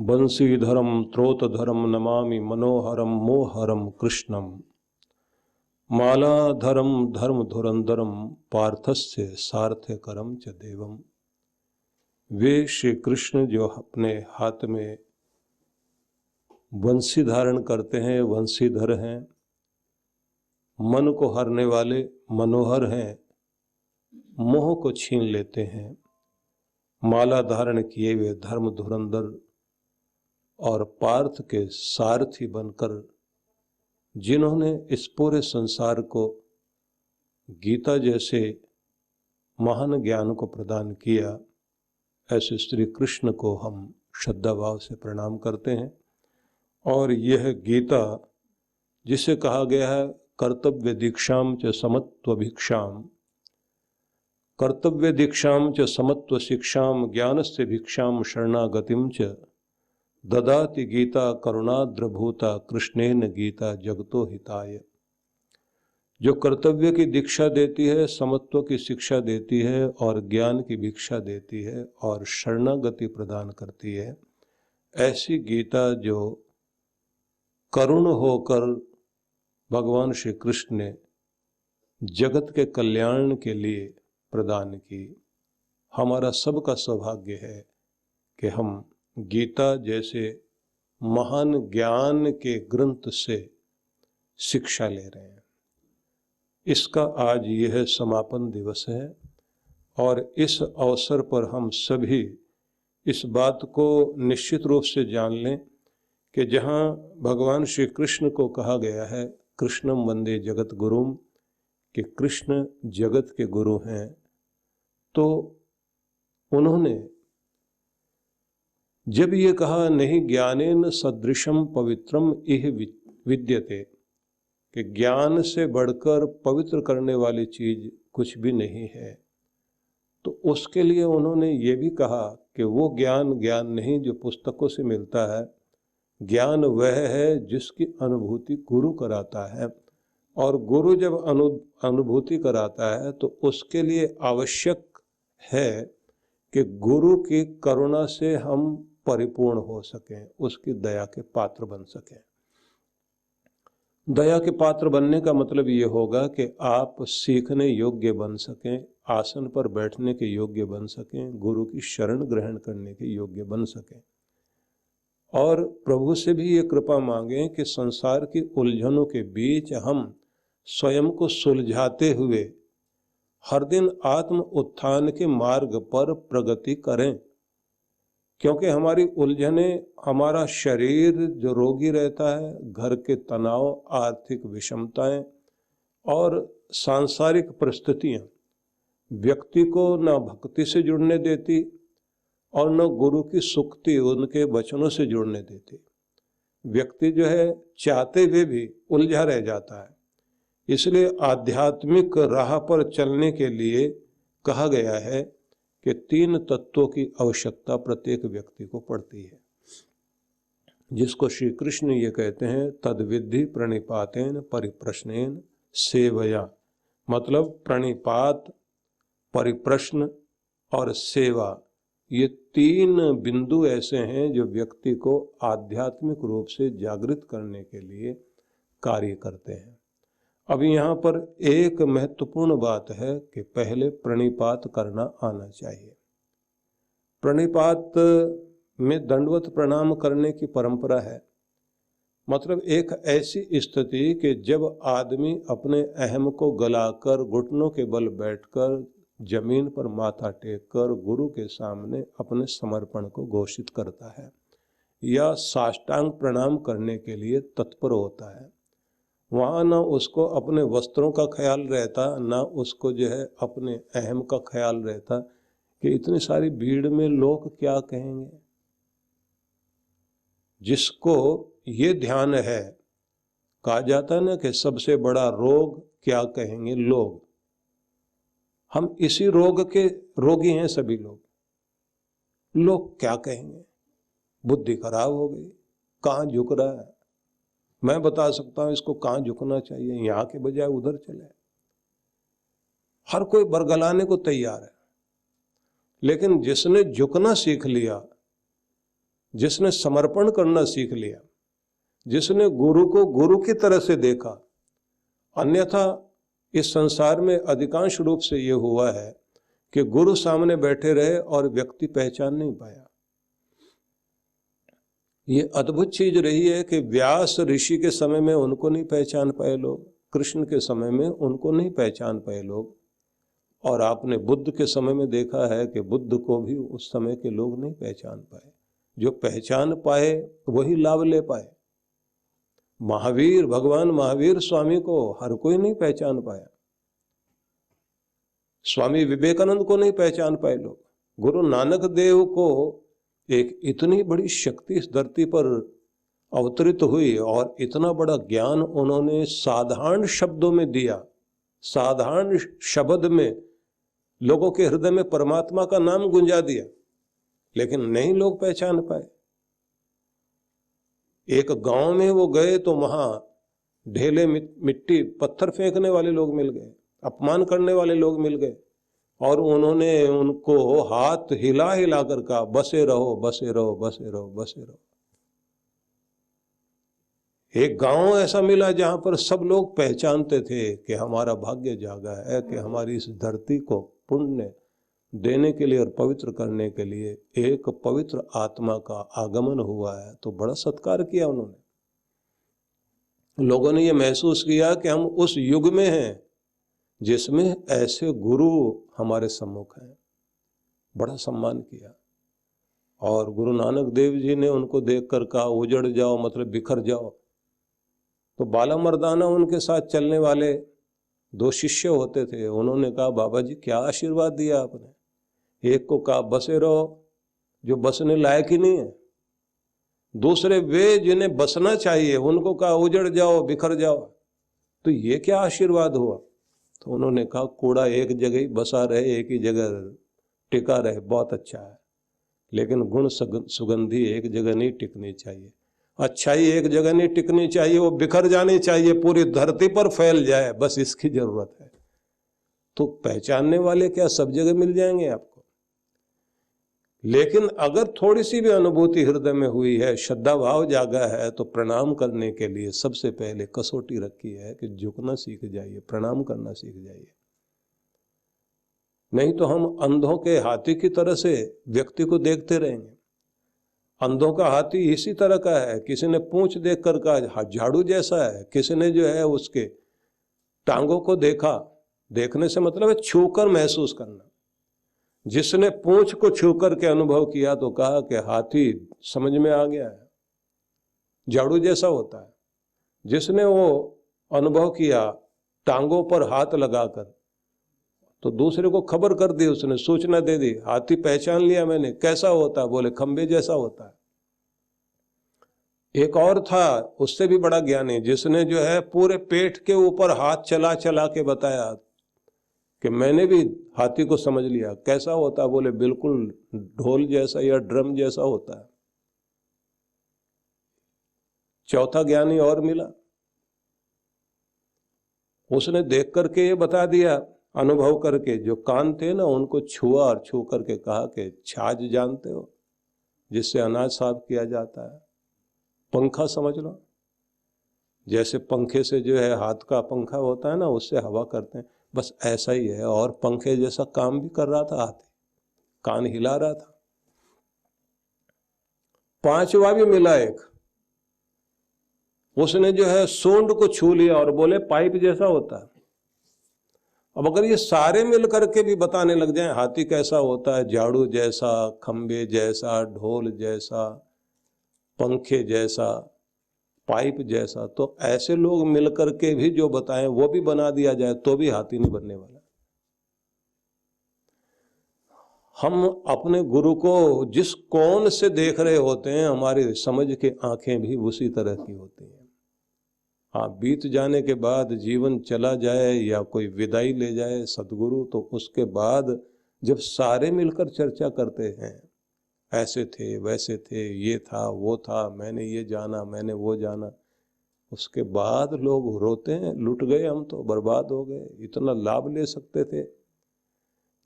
बंशीधरम त्रोतधरम नमामि मनोहरम मोहरम कृष्णम मालाधरम धर्म धुरंधरम पार्थस्य सार्थकरम च देवम। वे श्री कृष्ण जो अपने हाथ में वंशी धारण करते हैं, वंशीधर हैं, मन को हरने वाले मनोहर हैं, मोह को छीन लेते हैं, माला धारण किए हुए धर्म धुरंधर और पार्थ के सारथी बनकर जिन्होंने इस पूरे संसार को गीता जैसे महान ज्ञान को प्रदान किया, ऐसे श्री कृष्ण को हम श्रद्धा भाव से प्रणाम करते हैं। और यह गीता जिसे कहा गया है कर्तव्य दीक्षाम च समत्व भिक्षाम, कर्तव्य दीक्षाम च समत्व शिक्षाम ज्ञानस्य भिक्षाम शरणागतिम च ददाति गीता करुणाद्रभूता कृष्णेन गीता जगतो हिताय। जो कर्तव्य की दीक्षा देती है, समत्व की शिक्षा देती है और ज्ञान की भिक्षा देती है और शरणागति प्रदान करती है, ऐसी गीता जो करुण होकर भगवान श्री कृष्ण ने जगत के कल्याण के लिए प्रदान की। हमारा सबका सौभाग्य है कि हम गीता जैसे महान ज्ञान के ग्रंथ से शिक्षा ले रहे हैं। इसका आज यह समापन दिवस है और इस अवसर पर हम सभी इस बात को निश्चित रूप से जान लें कि जहाँ भगवान श्री कृष्ण को कहा गया है कृष्णम वंदे जगत गुरुम, कि कृष्ण जगत के गुरु हैं, तो उन्होंने जब ये कहा नहीं ज्ञानेन सदृशम पवित्रम इह विद्यते, कि ज्ञान से बढ़कर पवित्र करने वाली चीज कुछ भी नहीं है, तो उसके लिए उन्होंने ये भी कहा कि वो ज्ञान ज्ञान नहीं जो पुस्तकों से मिलता है, ज्ञान वह है जिसकी अनुभूति गुरु कराता है। और गुरु जब अनुभूति कराता है तो उसके लिए आवश्यक है कि गुरु की करुणा से हम परिपूर्ण हो सकें, उसकी दया के पात्र बन सकें। दया के पात्र बनने का मतलब ये होगा कि आप सीखने योग्य बन सकें, आसन पर बैठने के योग्य बन सकें, गुरु की शरण ग्रहण करने के योग्य बन सकें। और प्रभु से भी ये कृपा मांगें कि संसार की उलझनों के बीच हम स्वयं को सुलझाते हुए हर दिन आत्म उत्थान के मार्ग पर प्रगति करें, क्योंकि हमारी उलझने, हमारा शरीर जो रोगी रहता है, घर के तनाव, आर्थिक विषमताएं और सांसारिक परिस्थितियां व्यक्ति को न भक्ति से जुड़ने देती और न गुरु की सुक्ति, उनके वचनों से जुड़ने देती। व्यक्ति जो है चाहते हुए भी उलझा रह जाता है। इसलिए आध्यात्मिक राह पर चलने के लिए कहा गया है कि 3 तत्वों की आवश्यकता प्रत्येक व्यक्ति को पड़ती है, जिसको श्री कृष्ण ये कहते हैं तद्विद्धि प्रणिपातेन परिप्रश्नेन सेवया। मतलब प्रणिपात, परिप्रश्न और सेवा, ये 3 बिंदु ऐसे हैं जो व्यक्ति को आध्यात्मिक रूप से जागृत करने के लिए कार्य करते हैं। अभी यहाँ पर एक महत्वपूर्ण बात है कि पहले प्रणिपात करना आना चाहिए। प्रणिपात में दंडवत प्रणाम करने की परंपरा है। मतलब एक ऐसी स्थिति कि जब आदमी अपने अहम को गलाकर घुटनों के बल बैठकर जमीन पर माथा टेक कर गुरु के सामने अपने समर्पण को घोषित करता है या साष्टांग प्रणाम करने के लिए तत्पर होता है। वहाँ न उसको अपने वस्त्रों का ख्याल रहता, न उसको जो है अपने अहम का ख्याल रहता कि इतनी सारी भीड़ में लोग क्या कहेंगे। जिसको ये ध्यान है, कहा जाता है ना कि सबसे बड़ा रोग क्या कहेंगे लोग। हम इसी रोग के रोगी हैं सभी लोग। लोग क्या कहेंगे, बुद्धि खराब हो गई, कहाँ झुक रहा है। मैं बता सकता हूं इसको कहाँ झुकना चाहिए, यहाँ के बजाय उधर चले। हर कोई बरगलाने को तैयार है, लेकिन जिसने झुकना सीख लिया जिसने समर्पण करना सीख लिया, जिसने गुरु को गुरु की तरह से देखा। अन्यथा इस संसार में अधिकांश रूप से ये हुआ है कि गुरु सामने बैठे रहे और व्यक्ति पहचान नहीं पाया। ये अद्भुत चीज रही है कि व्यास ऋषि के समय में उनको नहीं पहचान पाए लोग, कृष्ण के समय में उनको नहीं पहचान पाए लोग, और आपने बुद्ध के समय में देखा है कि बुद्ध को भी उस समय के लोग नहीं पहचान पाए। जो पहचान पाए वही लाभ ले पाए। महावीर, भगवान महावीर स्वामी को हर कोई नहीं पहचान पाया। स्वामी विवेकानंद को नहीं पहचान पाए लोग। गुरु नानक देव को एक इतनी बड़ी शक्ति इस धरती पर अवतरित हुई और इतना बड़ा ज्ञान उन्होंने साधारण शब्दों में दिया, साधारण शब्द में लोगों के हृदय में परमात्मा का नाम गुंजा दिया, लेकिन नहीं लोग पहचान पाए। एक गांव में वो गए तो वहां ढेले मिट्टी पत्थर फेंकने वाले लोग मिल गए, अपमान करने वाले लोग मिल गए, और उन्होंने उनको हाथ हिला हिला कर कहा, बसे रहो बसे रहो बसे रहो बसे रहो। एक गांव ऐसा मिला जहां पर सब लोग पहचानते थे कि हमारा भाग्य जागा है, कि हमारी इस धरती को पुण्य देने के लिए और पवित्र करने के लिए एक पवित्र आत्मा का आगमन हुआ है। तो बड़ा सत्कार किया उन्होंने। लोगों ने ये महसूस किया कि हम उस युग में हैं जिसमें ऐसे गुरु हमारे सम्मुख हैं। बड़ा सम्मान किया। और गुरु नानक देव जी ने उनको देखकर कहा, उजड़ जाओ मतलब बिखर जाओ। तो बाला मर्दाना उनके साथ चलने वाले दो शिष्य होते थे, उन्होंने कहा, बाबा जी क्या आशीर्वाद दिया आपने। एक को कहा बसे रहो, जो बसने लायक ही नहीं है। दूसरे वे जिन्हें बसना चाहिए उनको कहा उजड़ जाओ बिखर जाओ। तो ये क्या आशीर्वाद हुआ। तो उन्होंने कहा, कूड़ा एक जगह ही बसा रहे, एक ही जगह टिका रहे, बहुत अच्छा है, लेकिन गुण सुगंधी एक जगह नहीं टिकनी चाहिए, अच्छाई एक जगह नहीं टिकनी चाहिए, वो बिखर जानी चाहिए, पूरी धरती पर फैल जाए, बस इसकी जरूरत है। तो पहचानने वाले क्या सब जगह मिल जाएंगे आपको। लेकिन अगर थोड़ी सी भी अनुभूति हृदय में हुई है, श्रद्धा भाव जागा है, तो प्रणाम करने के लिए सबसे पहले कसौटी रखी है कि झुकना सीख जाइए, प्रणाम करना सीख जाइए। नहीं तो हम अंधों के हाथी की तरह से व्यक्ति को देखते रहेंगे। अंधों का हाथी इसी तरह का है, किसी ने पूंछ देख कर कहा झाड़ू जैसा है, किसी ने जो है उसके टांगों को देखा, देखने से मतलब है छूकर महसूस करना। जिसने पूंछ को छू करके अनुभव किया तो कहा कि हाथी समझ में आ गया है, झाड़ू जैसा होता है। जिसने वो अनुभव किया टांगों पर हाथ लगाकर, तो दूसरे को खबर कर दी, उसने सूचना दे दी, हाथी पहचान लिया मैंने, कैसा होता है, बोले खंबे जैसा होता है। एक और था उससे भी बड़ा ज्ञानी, जिसने जो है पूरे पेट के ऊपर हाथ चला चला के बताया कि मैंने भी हाथी को समझ लिया, कैसा होता है, बोले बिल्कुल ढोल जैसा या ड्रम जैसा होता है। चौथा ज्ञानी और मिला, उसने देख करके ये बता दिया अनुभव करके। जो कान थे ना उनको छुआ और छू करके कहा कि छाछ जानते हो, जिससे अनाज साफ किया जाता है, पंखा समझ लो, जैसे पंखे से जो है हाथ का पंखा होता है ना, उससे हवा करते हैं, बस ऐसा ही है। और पंखे जैसा काम भी कर रहा था हाथी, कान हिला रहा था। पांचवा भी मिला एक, उसने जो है सूंड को छू लिया और बोले पाइप जैसा होता है। अब अगर ये सारे मिल करके भी बताने लग जाएं हाथी कैसा होता है, झाड़ू जैसा, खंबे जैसा, ढोल जैसा, पंखे जैसा, पाइप जैसा, तो ऐसे लोग मिलकर के भी जो बताएं वो भी बना दिया जाए तो भी हाथी नहीं बनने वाला। हम अपने गुरु को जिस कोण से देख रहे होते हैं, हमारी समझ के आंखें भी उसी तरह की होती हैं। हाँ, बीत जाने के बाद जीवन चला जाए या कोई विदाई ले जाए सदगुरु, तो उसके बाद जब सारे मिलकर चर्चा करते हैं, ऐसे थे वैसे थे, ये था वो था, मैंने ये जाना मैंने वो जाना, उसके बाद लोग रोते हैं, लुट गए हम तो, बर्बाद हो गए, इतना लाभ ले सकते थे।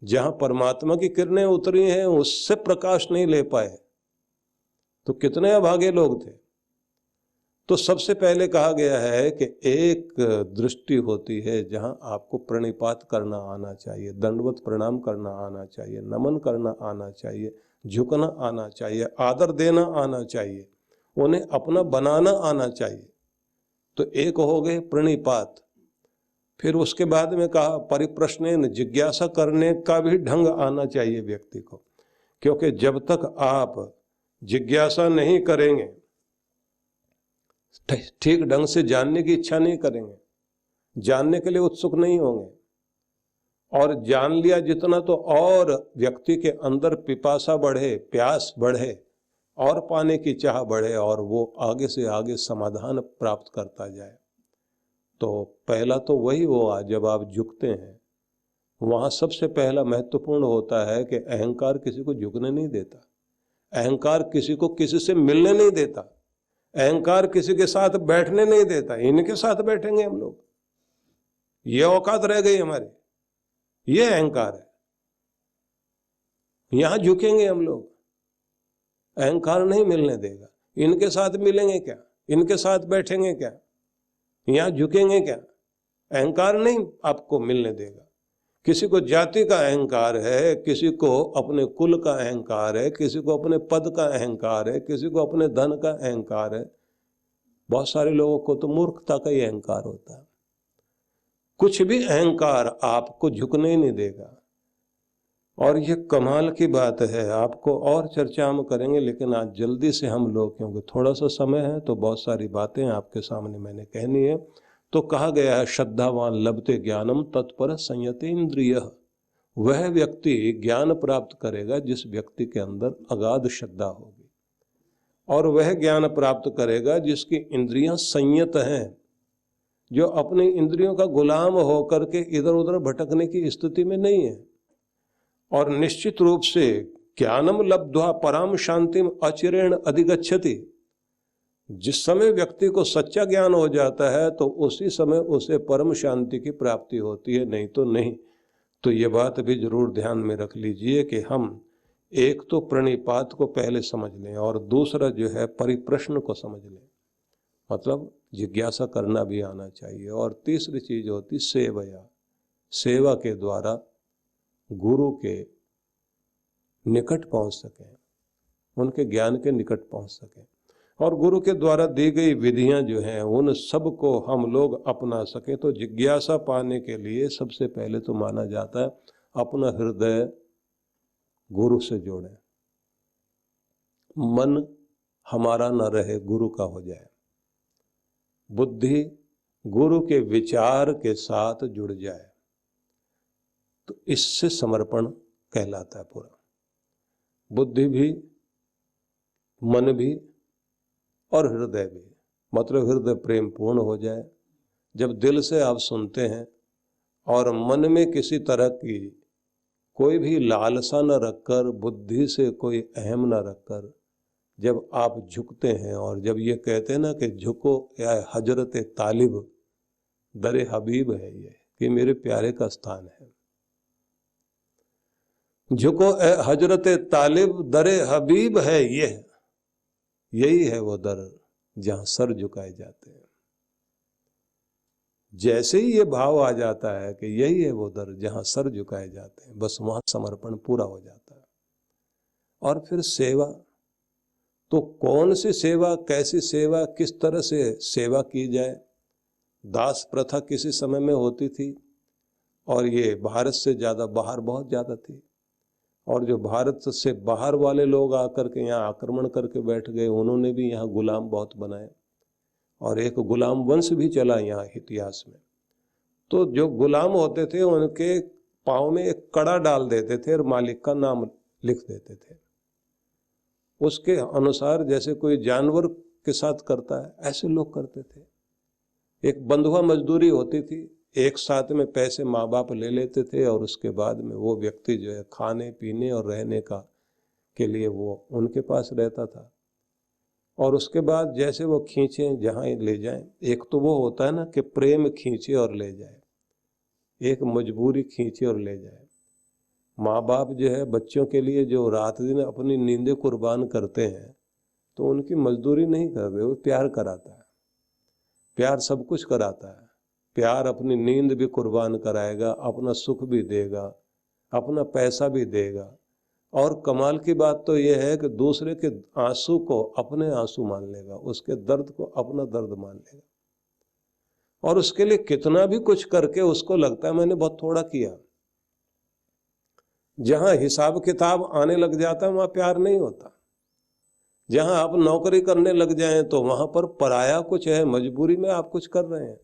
जहां परमात्मा की किरणें उतरी हैं उससे प्रकाश नहीं ले पाए, तो कितने अभागे लोग थे। तो सबसे पहले कहा गया है कि एक दृष्टि होती है जहां आपको प्रणिपात करना आना चाहिए, दंडवत प्रणाम करना आना चाहिए, नमन करना आना चाहिए, झुकना आना चाहिए, आदर देना आना चाहिए, उन्हें अपना बनाना आना चाहिए। तो एक हो गए प्रणिपात। फिर उसके बाद में कहा परिप्रश्न, जिज्ञासा करने का भी ढंग आना चाहिए व्यक्ति को, क्योंकि जब तक आप जिज्ञासा नहीं करेंगे, ठीक ढंग से जानने की इच्छा नहीं करेंगे, जानने के लिए उत्सुक नहीं होंगे, और जान लिया जितना तो और व्यक्ति के अंदर पिपासा बढ़े, प्यास बढ़े, और पाने की चाह बढ़े, और वो आगे से आगे समाधान प्राप्त करता जाए। तो पहला तो वही हुआ, जब आप झुकते हैं वहां सबसे पहला महत्वपूर्ण होता है कि अहंकार किसी को झुकने नहीं देता, अहंकार किसी को किसी से मिलने नहीं देता, अहंकार किसी के साथ बैठने नहीं देता। इनके साथ बैठेंगे हम लोग, ये औकात रह गई हमारी, ये अहंकार है, यहां झुकेंगे हम लोग, अहंकार नहीं मिलने देगा। इनके साथ मिलेंगे क्या, इनके साथ बैठेंगे क्या, यहां झुकेंगे क्या, अहंकार नहीं आपको मिलने देगा। किसी को जाति का अहंकार है, किसी को अपने कुल का अहंकार है, किसी को अपने पद का अहंकार है, किसी को अपने धन का अहंकार है। बहुत सारे लोगों को तो मूर्खता का ही अहंकार होता है। कुछ भी अहंकार आपको झुकने ही नहीं देगा। और ये कमाल की बात है, आपको और चर्चा हम करेंगे, लेकिन आज जल्दी से हम लोग, क्योंकि थोड़ा सा समय है तो बहुत सारी बातें आपके सामने मैंने कहनी है। तो कहा गया है श्रद्धावान लभते ज्ञानम तत्पर संयते इंद्रिय। वह व्यक्ति ज्ञान प्राप्त करेगा जिस व्यक्ति के अंदर अगाध श्रद्धा होगी, और वह ज्ञान प्राप्त करेगा जिसकी इंद्रियां संयत हैं, जो अपनी इंद्रियों का गुलाम होकर के इधर उधर भटकने की स्थिति में नहीं है। और निश्चित रूप से ज्ञानम लब्ध्वा पराम शांतिम अचिरेण अधिगच्छति। जिस समय व्यक्ति को सच्चा ज्ञान हो जाता है तो उसी समय उसे परम शांति की प्राप्ति होती है, नहीं तो नहीं। तो ये बात भी जरूर ध्यान में रख लीजिए कि हम एक तो प्रणिपात को पहले समझ लें, और दूसरा जो है परिप्रश्न को समझ लें, मतलब जिज्ञासा करना भी आना चाहिए। और तीसरी चीज होती सेवया, सेवा के द्वारा गुरु के निकट पहुंच सकें, उनके ज्ञान के निकट पहुंच सकें, और गुरु के द्वारा दी गई विधियां जो हैं उन सब को हम लोग अपना सकें। तो जिज्ञासा पाने के लिए सबसे पहले तो माना जाता है अपना हृदय गुरु से जोड़ें, मन हमारा न रहे, गुरु का हो जाए, बुद्धि गुरु के विचार के साथ जुड़ जाए, तो इससे समर्पण कहलाता है पूरा। बुद्धि भी, मन भी और हृदय भी, मतलब हृदय प्रेम पूर्ण हो जाए। जब दिल से आप सुनते हैं और मन में किसी तरह की कोई भी लालसा न रखकर, बुद्धि से कोई अहम न रखकर जब आप झुकते हैं, और जब ये कहते हैं ना कि झुको या हजरत तालिब दरे हबीब है, ये कि मेरे प्यारे का स्थान है, झुको हजरत तालिब दरे हबीब है, यही है वो दर जहां सर झुकाए जाते हैं। जैसे ही ये भाव आ जाता है कि यही है वो दर जहां सर झुकाए जाते हैं, बस वहां समर्पण पूरा हो जाता है। और फिर सेवा, तो कौन सी सेवा, कैसी सेवा, किस तरह से सेवा की जाए। दास प्रथा किसी समय में होती थी, और ये भारत से ज्यादा बाहर बहुत ज्यादा थी, और जो भारत से बाहर वाले लोग आकर के यहाँ आक्रमण करके बैठ गए, उन्होंने भी यहाँ गुलाम बहुत बनाए, और एक गुलाम वंश भी चला यहाँ इतिहास में। तो जो गुलाम होते थे उनके पाँव में एक कड़ा डाल देते थे और मालिक का नाम लिख देते थे, उसके अनुसार जैसे कोई जानवर के साथ करता है ऐसे लोग करते थे। एक बंधुआ मजदूरी होती थी, एक साथ में पैसे माँ बाप ले लेते थे, और उसके बाद में वो व्यक्ति जो है खाने पीने और रहने का के लिए वो उनके पास रहता था, और उसके बाद जैसे वो खींचे जहाँ ले जाएं। एक तो वो होता है ना कि प्रेम खींचे और ले जाए, एक मजबूरी खींचे और ले जाए। माँ बाप जो है बच्चों के लिए जो रात दिन अपनी नींदें कुर्बान करते हैं, तो उनकी मजदूरी नहीं कर रहे, वो प्यार कराता है। प्यार सब कुछ कराता है। प्यार अपनी नींद भी कुर्बान कराएगा, अपना सुख भी देगा, अपना पैसा भी देगा। और कमाल की बात तो यह है कि दूसरे के आंसू को अपने आंसू मान लेगा, उसके दर्द को अपना दर्द मान लेगा। और उसके लिए कितना भी कुछ करके उसको लगता है मैंने बहुत थोड़ा किया। जहां हिसाब किताब आने लग जाता है वहां प्यार नहीं होता। जहां आप नौकरी करने लग जाएं तो वहां पर पराया कुछ है, मजबूरी में आप कुछ कर रहे हैं।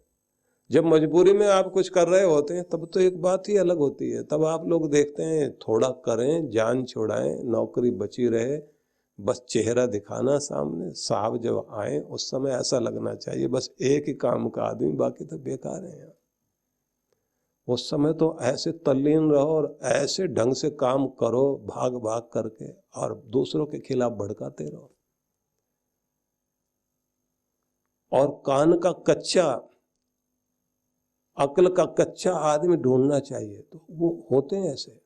जब मजबूरी में आप कुछ कर रहे होते हैं तब तो एक बात ही अलग होती है। तब आप लोग देखते हैं थोड़ा करें, जान छुड़ाएं, नौकरी बची रहे, बस चेहरा दिखाना सामने, साहब जब आए उस समय ऐसा लगना चाहिए बस एक ही काम का आदमी, बाकी तो बेकार है यार। उस समय तो ऐसे तल्लीन रहो और ऐसे ढंग से काम करो भाग भाग करके, और दूसरों के खिलाफ भड़काते रहो। और कान का कच्चा, अक्ल का कच्चा आदमी ढूंढना चाहिए, तो वो होते हैं ऐसे।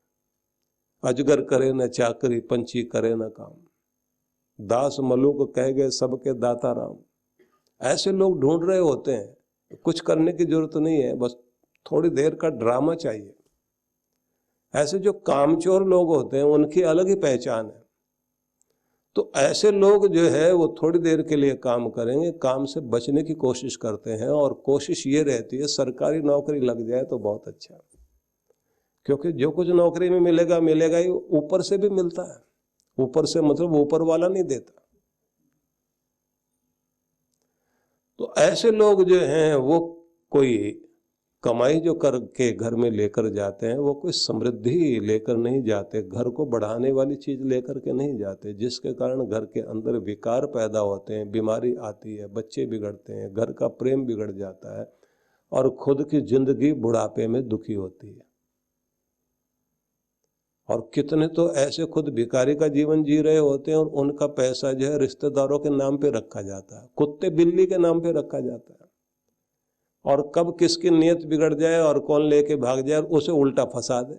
अजगर करे न चाकरी, पंछी करे न काम, दास मलुक कह गए सबके दाता राम। ऐसे लोग ढूंढ रहे होते हैं। कुछ करने की जरूरत नहीं है, बस थोड़ी देर का ड्रामा चाहिए। ऐसे जो कामचोर लोग होते हैं उनकी अलग ही पहचान है। तो ऐसे लोग जो है वो थोड़ी देर के लिए काम करेंगे, काम से बचने की कोशिश करते हैं, और कोशिश ये रहती है सरकारी नौकरी लग जाए तो बहुत अच्छा, क्योंकि जो कुछ नौकरी में मिलेगा मिलेगा ही, ऊपर से भी मिलता है। ऊपर से मतलब ऊपर वाला नहीं देता। तो ऐसे लोग जो हैं वो कोई कमाई जो करके घर में लेकर जाते हैं, वो कोई समृद्धि लेकर नहीं जाते, घर को बढ़ाने वाली चीज लेकर के नहीं जाते, जिसके कारण घर के अंदर विकार पैदा होते हैं, बीमारी आती है, बच्चे बिगड़ते हैं, घर का प्रेम बिगड़ जाता है, और खुद की जिंदगी बुढ़ापे में दुखी होती है। और कितने तो ऐसे खुद भिखारी का जीवन जी रहे होते हैं और उनका पैसा जो है रिश्तेदारों के नाम पे रखा जाता है, कुत्ते बिल्ली के नाम पे रखा जाता है, और कब किसकी नीयत बिगड़ जाए और कौन लेके भाग जाए और उसे उल्टा फंसा दे।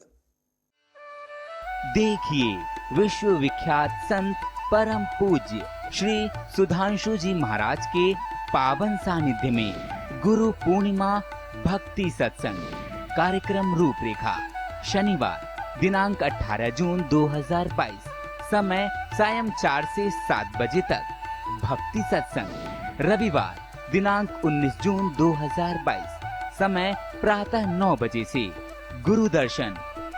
देखिए विश्व विख्यात संत परम पूज्य श्री सुधांशु जी महाराज के पावन सानिध्य में गुरु पूर्णिमा भक्ति सत्संग कार्यक्रम रूपरेखा। शनिवार दिनांक 18 जून 2022, समय सायं 4 से 7 बजे तक भक्ति सत्संग। रविवार दिनांक 19 जून 2022, समय प्रातः 9 बजे से गुरु दर्शन,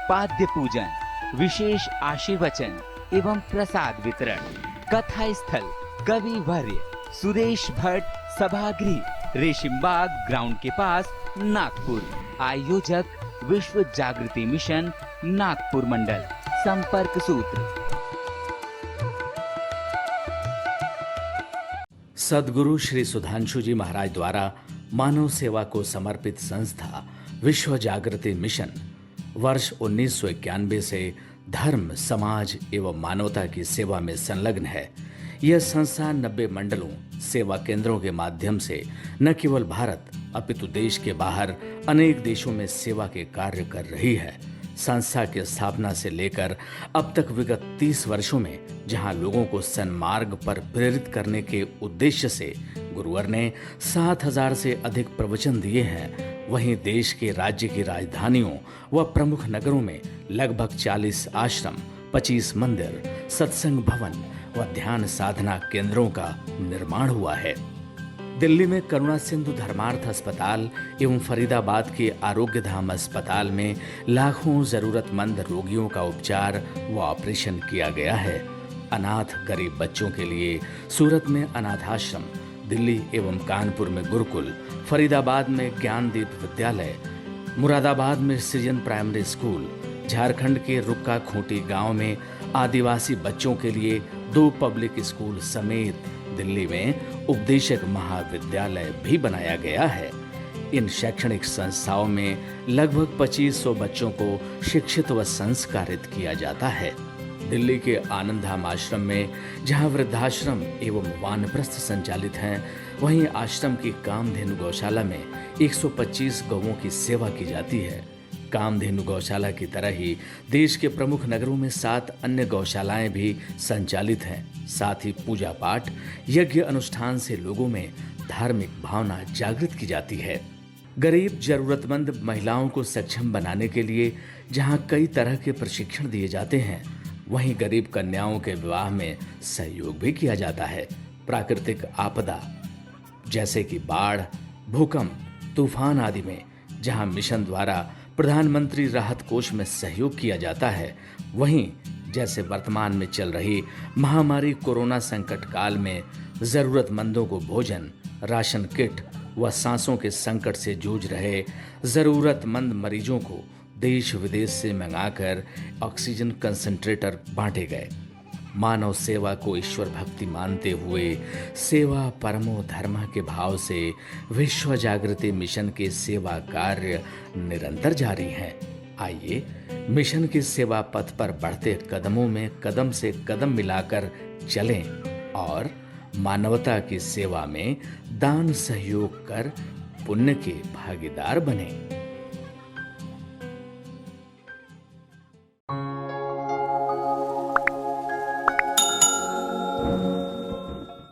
पाद्य पूजन, विशेष आशीर्वचन एवं प्रसाद वितरण। कथा स्थल कवि वर्य सुरेश भट्ट सभागृह, रेशिमबाग ग्राउंड के पास, नागपुर। आयोजक विश्व जागृति मिशन नागपुर मंडल। संपर्क सूत्र सद्गुरु श्री सुधांशु जी महाराज द्वारा मानव सेवा को समर्पित संस्था विश्व जागृति मिशन वर्ष 1991 से धर्म, समाज एवं मानवता की सेवा में संलग्न है। यह संस्था 90 मंडलों, सेवा केंद्रों के माध्यम से न केवल भारत अपितु देश के बाहर अनेक देशों में सेवा के कार्य कर रही है। संस्था की स्थापना से लेकर अब तक विगत 30 वर्षों में जहां लोगों को सन्मार्ग पर प्रेरित करने के उद्देश्य से गुरुवर ने 7000 से अधिक प्रवचन दिए हैं, वहीं देश के राज्य की राजधानियों व प्रमुख नगरों में लगभग 40 आश्रम, 25 मंदिर, सत्संग भवन व ध्यान साधना केंद्रों का निर्माण हुआ है। दिल्ली में करुणा सिंधु धर्मार्थ अस्पताल एवं फरीदाबाद के आरोग्य धाम अस्पताल में लाखों जरूरतमंद रोगियों का उपचार व ऑपरेशन किया गया है। अनाथ गरीब बच्चों के लिए सूरत में अनाथाश्रम, दिल्ली एवं कानपुर में गुरुकुल, फरीदाबाद में ज्ञानदीप विद्यालय, मुरादाबाद में सृजन प्राइमरी स्कूल, झारखंड के रुक्का खूंटी गांव में आदिवासी बच्चों के लिए 2 पब्लिक स्कूल समेत दिल्ली में उपदेशक महाविद्यालय भी बनाया गया है। इन शैक्षणिक संस्थाओं में लगभग 2500 बच्चों को शिक्षित व संस्कारित किया जाता है। दिल्ली के आनंदधाम आश्रम में जहां वृद्धाश्रम एवं वानप्रस्थ संचालित हैं, वहीं आश्रम की कामधेनु गौशाला में 125 गौओं की सेवा की जाती है। कामधेनु गौशाला की तरह ही देश के प्रमुख नगरों में 7 अन्य गौशालाएं भी संचालित हैं। साथ ही पूजा पाठ, यज्ञ अनुष्ठान से लोगों में धार्मिक भावना जागृत की जाती है। गरीब जरूरतमंद महिलाओं को सक्षम बनाने के लिए जहां कई तरह के प्रशिक्षण दिए जाते हैं, वहीं गरीब कन्याओं के विवाह में सहयोग भी किया जाता है। प्राकृतिक आपदा जैसे कि बाढ़, भूकंप, तूफान आदि में जहां मिशन द्वारा प्रधानमंत्री राहत कोष में सहयोग किया जाता है, वहीं जैसे वर्तमान में चल रही महामारी कोरोना संकट काल में जरूरतमंदों को भोजन, राशन किट व सांसों के संकट से जूझ रहे जरूरतमंद मरीजों को देश विदेश से मंगाकर ऑक्सीजन कंसंट्रेटर बांटे गए। मानव सेवा को ईश्वर भक्ति मानते हुए सेवा परमो धर्म के भाव से विश्व जागृति मिशन के सेवा कार्य निरंतर जारी हैं। आइए मिशन के सेवा पथ पर बढ़ते कदमों में कदम से कदम मिलाकर चलें और मानवता की सेवा में दान सहयोग कर पुण्य के भागीदार बनें।